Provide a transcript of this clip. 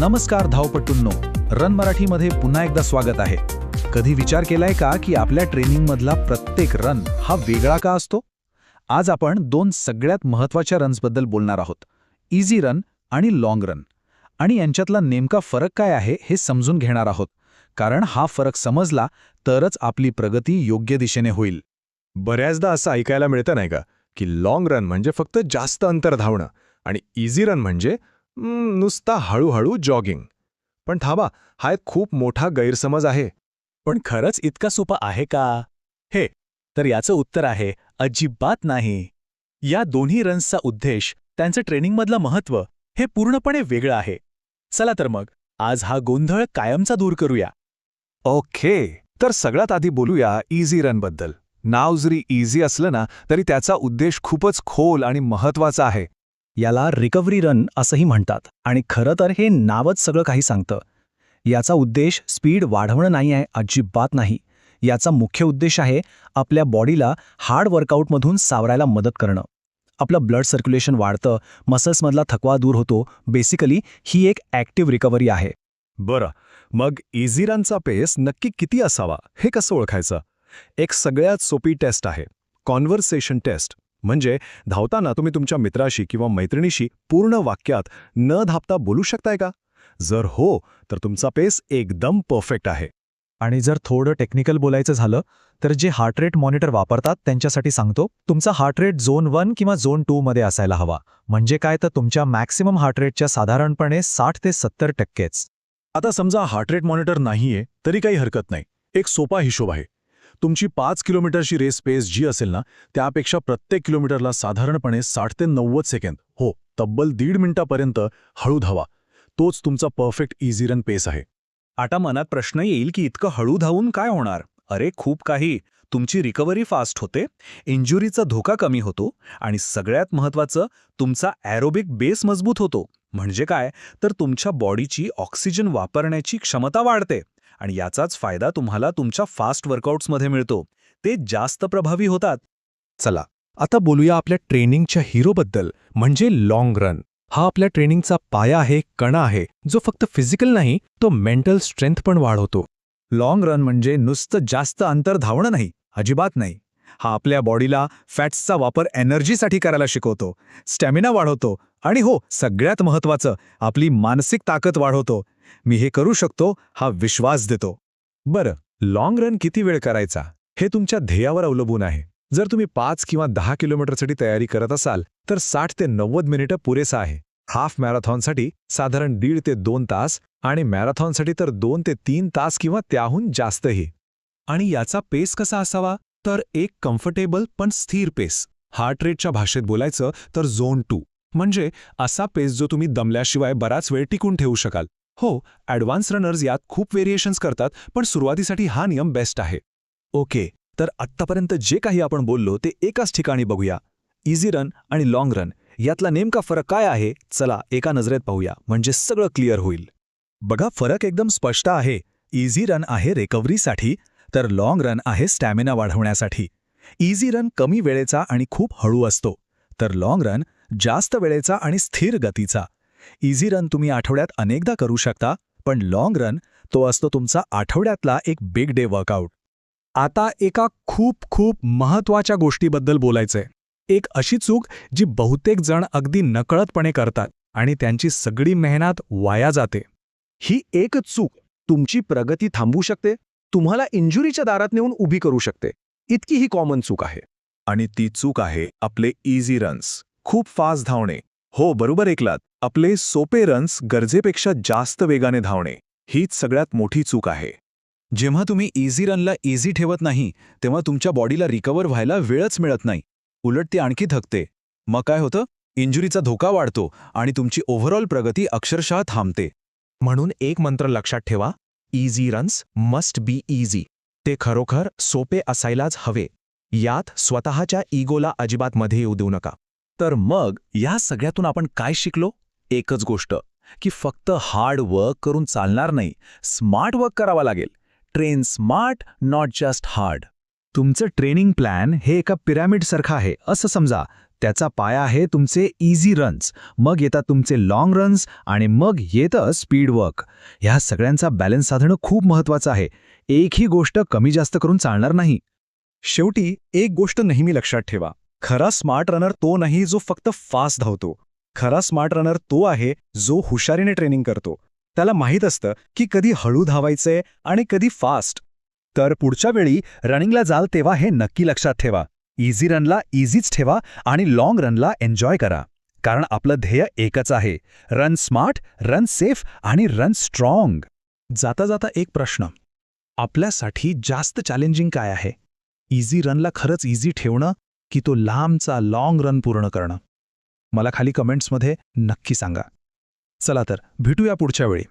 नमस्कार धावपटूंनो, रन मराठीमध्ये पुन्हा एकदा स्वागत आहे. कधी विचार केलाय का की आपल्या ट्रेनिंगमधला प्रत्येक रन हा वेगळा का असतो? आज आपण दोन सगळ्यात महत्त्वाच्या रन्सबद्दल बोलणार आहोत, इझी रन आणि लाँग रन. आणि यांच्यातला नेमका फरक काय आहे हे समजून घेणार आहोत, कारण हा फरक समजला तरच आपली प्रगती योग्य दिशेने होईल. बऱ्याचदा असं ऐकायला मिळतं नाही का की लाँग रन म्हणजे फक्त जास्त अंतर धावणं आणि इझी रन म्हणजे नुसता हळूहळू जॉगिंग. पण थांबा, हा एक खूप मोठा गैरसमज आहे. पण खरंच इतका सोपा आहे का? तर याचं उत्तर आहे अजिबात नाही. या दोन्ही रन्सचा उद्देश, त्यांचं ट्रेनिंगमधलं महत्त्व हे पूर्णपणे वेगळं आहे. चला तर मग आज हा गोंधळ कायमचा दूर करूया. ओके, तर सगळ्यात आधी बोलूया इझी रनबद्दल. नाव जरी इझी असलं ना तरी त्याचा उद्देश खूपच खोल आणि महत्त्वाचा आहे. याला रिकव्हरी रन असंही म्हणतात आणि खरं तर हे नावच सगळं काही सांगतं. याचा उद्देश स्पीड वाढवणं नाही आहे, अजिबात नाही. याचा मुख्य उद्देश आहे आपल्या बॉडीला हार्ड वर्कआउटमधून सावरायला मदत करणं. आपलं ब्लड सर्क्युलेशन वाढतं, मसल्समधला थकवा दूर होतो. बेसिकली ही एक ॲक्टिव्ह रिकव्हरी आहे. बरं, मग इझी रनचा पेस नक्की किती असावा हे कसं ओळखायचं? एक सगळ्यात सोपी टेस्ट आहे, कॉन्व्हर्सेशन टेस्ट. म्हणजे धावताना तुम्ही तुमच्या मित्राशी किंवा मैत्रिणीशी पूर्ण वाक्यात न धापता बोलू शकताय का? जर हो, तर तुमचा पेस एकदम परफेक्ट आहे. आणि जर थोडं टेक्निकल बोलायचं झालं तर जे हार्ट रेट मॉनिटर वापरतात त्यांच्यासाठी सांगतो, तुमचा हार्ट रेट झोन 1 किंवा झोन 2 मध्ये असायला हवा. म्हणजे काय, तर तुमच्या मॅक्सिमम हार्ट रेटच्या साधारणपणे 60 ते 70%. आता समजा हार्ट रेट मॉनिटर नाहीये तरी काही हरकत नाही. एक सोपा हिशोब आहे. तुमची 5 किलोमीटरची रेस पेस जी असेल ना, त्यापेक्षा प्रत्येक किलोमीटरला साधारणपणे 60 ते 90 सेकंद, तब्बल 1.5 मिनिटापर्यंत हळू धावा. तोच तुमचा परफेक्ट इझी रन पेस आहे. आता मनात प्रश्न येईल की इतकं हळू धावून काय होणार? अरे खूप काही. तुमची रिकव्हरी फास्ट होते, इंजुरीचा धोका कमी होतो आणि सगळ्यात महत्त्वाचं, तुमचा ॲरोबिक बेस मजबूत होतो. म्हणजे काय, तर तुमच्या बॉडीची ऑक्सिजन वापरण्याची क्षमता वाढते आणि याचाच फायदा तुम्हाला तुमच्या फास्ट वर्कआउट्समध्ये मिळतो. ते जास्त प्रभावी होतात. चला, आता बोलूया आपल्या ट्रेनिंगच्या हिरोबद्दल, म्हणजे लाँग रन. हा आपल्या ट्रेनिंगचा पाया आहे, कणा आहे, जो फक्त फिजिकल नाही, तो मेंटल स्ट्रेंथ पण वाढवतो. लाँग रन म्हणजे नुसतं जास्त अंतर धावणं नाही, अजिबात नाही. हा आपल्या बॉडीला फॅट्सचा वापर एनर्जीसाठी करायला शिकवतो, स्टॅमिना वाढवतो आणि सगळ्यात महत्त्वाचं, आपली मानसिक ताकद वाढवतो. मी हे करू शकतो हा विश्वास देतो. बरं, लाँग रन किती वेळ करायचा हे तुमच्या ध्येयावर अवलंबून आहे. जर तुम्ही 5 किंवा 10 किलोमीटरसाठी तयारी करत असाल तर 60 ते 90 मिनिटं पुरेसा आहे. हाफ मॅरेथॉनसाठी साधारण 1.5 ते 2 तास आणि मॅरेथॉनसाठी तर 2 ते 3 तास किंवा त्याहून जास्तही. आणि याचा पेस कसा असावा? तर एक कम्फर्टेबल पण स्थिर पेस. हार्ट रेटच्या भाषेत बोलायचं तर झोन 2. म्हणजे असा पेस जो तुम्ही दमल्याशिवाय बराच वेळ टिकून ठेवू शकाल. ॲडव्हान्स रनर्स यात खूप व्हेरिएशन्स करतात, पण सुरुवातीसाठी हा नियम बेस्ट आहे. ओके, तर आत्तापर्यंत जे काही आपण बोललो ते एकाच ठिकाणी बघूया. इझी रन आणि लाँग रन यातला नेमका फरक काय आहे? चला एका नजरेत पाहूया, म्हणजे सगळं क्लिअर होईल. बघा, फरक एकदम स्पष्ट आहे. इझी रन आहे रिकव्हरीसाठी, तर लाँग रन आहे स्टॅमिना वाढवण्यासाठी. इझी रन कमी वेळेचा आणि खूप हळू असतो, तर लाँग रन जास्त वेळेचा आणि स्थिर गतीचा. इझी रन तुम्ही आठवड्यात अनेकदा करू शकता, पण लाँग रन तो असतो तुमचा आठवड्यातला एक बिग डे वर्कआउट. आता एका खूप खूप महत्त्वाच्या गोष्टीबद्दल बोलायचंय. एक अशी चूक जी बहुतेक जण अगदी नकळतपणे करतात आणि त्यांची सगळी मेहनत वाया जाते. ही एकच चूक तुमची प्रगती थांबवू शकते, तुम्हाला इंजुरीच्या दारात नेऊन उभी करू शकते. इतकी ही कॉमन चूक आहे. आणि ती चूक आहे आपले इझी रन्स. खूप फास्ट धावणे. बरोबर ऐकलात, आपले सोपे रन्स गरजेपेक्षा जास्त वेगाने धावणे. हीच सगळ्यात मोठी चूक आहे. जेव्हा तुम्ही इझी रनला इझी ठेवत नाही, तेव्हा तुमच्या बॉडीला रिकव्हर व्हायला वेळच मिळत नाही. उलट ती आणखी थकते. मग काय होतं? इंजुरीचा धोका वाढतो आणि तुमची ओव्हरऑल प्रगती अक्षरशः थांबते. म्हणून एक मंत्र लक्षात ठेवा, easy runs must be easy. ते खरोखर सोपे असायलाच हवे. यात स्वतःच्या इगोला अजिबात मध्ये येऊ देऊ नका. तर मग या सगळ्यातून आपण काय शिकलो? एकच गोष्ट, की फक्त हार्ड वर्क करून चालणार नाही, स्मार्ट वर्क करावा लागेल. Train smart, not just hard. तुमचं ट्रेनिंग प्लॅन हे एका पिरॅमिडसारखं आहे असं समजा. त्याचा पाया आहे तुमचे इझी रन्स, मग येतात तुमचे लाँग रन्स आणि मग येतं स्पीड वर्क. ह्या सगळ्यांचा बॅलन्स साधणं खूप महत्त्वाचं आहे. एकही गोष्ट कमी जास्त करून चालणार नाही. शेवटी एक गोष्ट नेहमी लक्षात ठेवा, खरा स्मार्ट रनर तो नाही जो फक्त फास्ट धावतो. खरा स्मार्ट रनर तो आहे जो हुशारीने ट्रेनिंग करतो. त्याला माहीत असतं की कधी हळू धावायचंय आणि कधी फास्ट. तर पुढच्या वेळी रनिंगला जाल तेव्हा हे नक्की लक्षात ठेवा. इझी रनला इझीच ठेवा आणि लाँग रनला एन्जॉय करा. कारण आपलं ध्येय एकच आहे, रन स्मार्ट, रन सेफ आणि रन स्ट्रॉंग. जाता जाता एक प्रश्न, आपल्यासाठी जास्त चॅलेंजिंग काय आहे? इझी रनला खरंच इझी ठेवणं की तो लांबचा लाँग रन पूर्ण करणं? मला खाली कमेंट्समध्ये नक्की सांगा. चला तर भेटूया पुढच्या वेळी.